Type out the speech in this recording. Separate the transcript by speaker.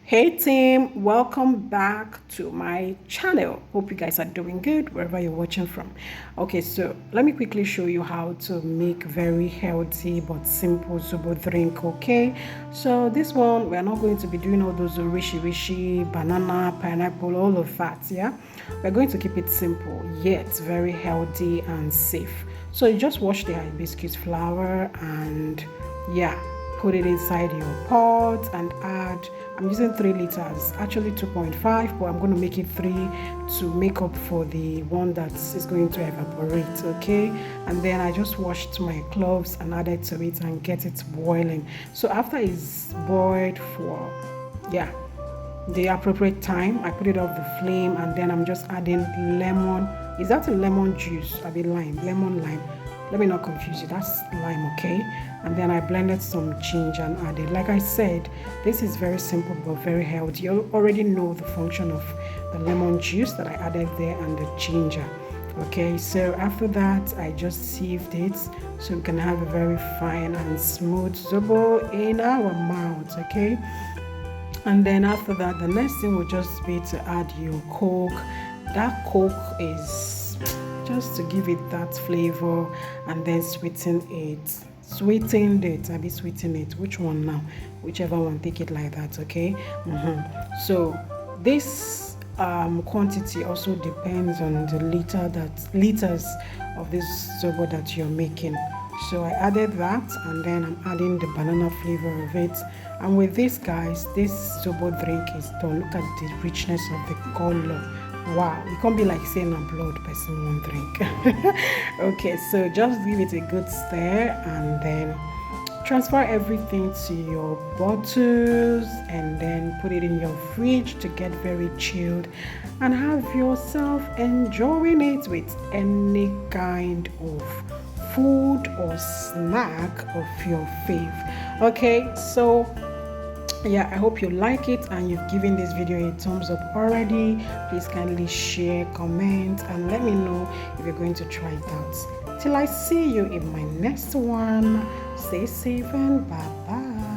Speaker 1: Hey team, welcome back to my channel. Hope you guys are doing good wherever you're watching from. Okay, so let me quickly show you how to make very healthy but simple Zobo drink. Okay, so this one we're not going to be doing all those rishi banana, pineapple, all of that. Yeah, we're going to keep it simple yet very healthy and safe. So you just wash the hibiscus flower and yeah, put it inside your pot and add, I'm using 3 liters, actually 2.5, but I'm going to make it 3 to make up for the one that is going to evaporate. Okay, and then I just washed my cloves and added to it and get it boiling. So after it's boiled for yeah the appropriate time, I put it off the flame and then I'm just adding lemon. Is that a lemon juice? I mean lime, lemon lime. Let me not confuse you, that's lime. Okay, and then I blended some ginger and added. Like I said, this is very simple but very healthy. You already know the function of the lemon juice that I added there and the ginger. Okay, so after that I just sieved it so we can have a very fine and smooth zobo in our mouth. Okay, and then after that the next thing will just be to add your coke. That coke is just to give it that flavor and then sweeten it. I be sweeten it, which one now, whichever one, take it like that. Okay. So this quantity also depends on the liters of this zobo that you're making. So I added that and then I'm adding the banana flavor of it. And with this, guys, this zobo drink is done. Look at the richness of the color. Wow, you can't be like saying a blood person won't drink. Okay, so just give it a good stir and then transfer everything to your bottles and then put it in your fridge to get very chilled and have yourself enjoying it with any kind of food or snack of your fave. Okay, so yeah, I hope you like it and you've given this video a thumbs up already. Please kindly share, comment, and let me know if you're going to try it out. Till I see you in my next one, stay safe and bye bye.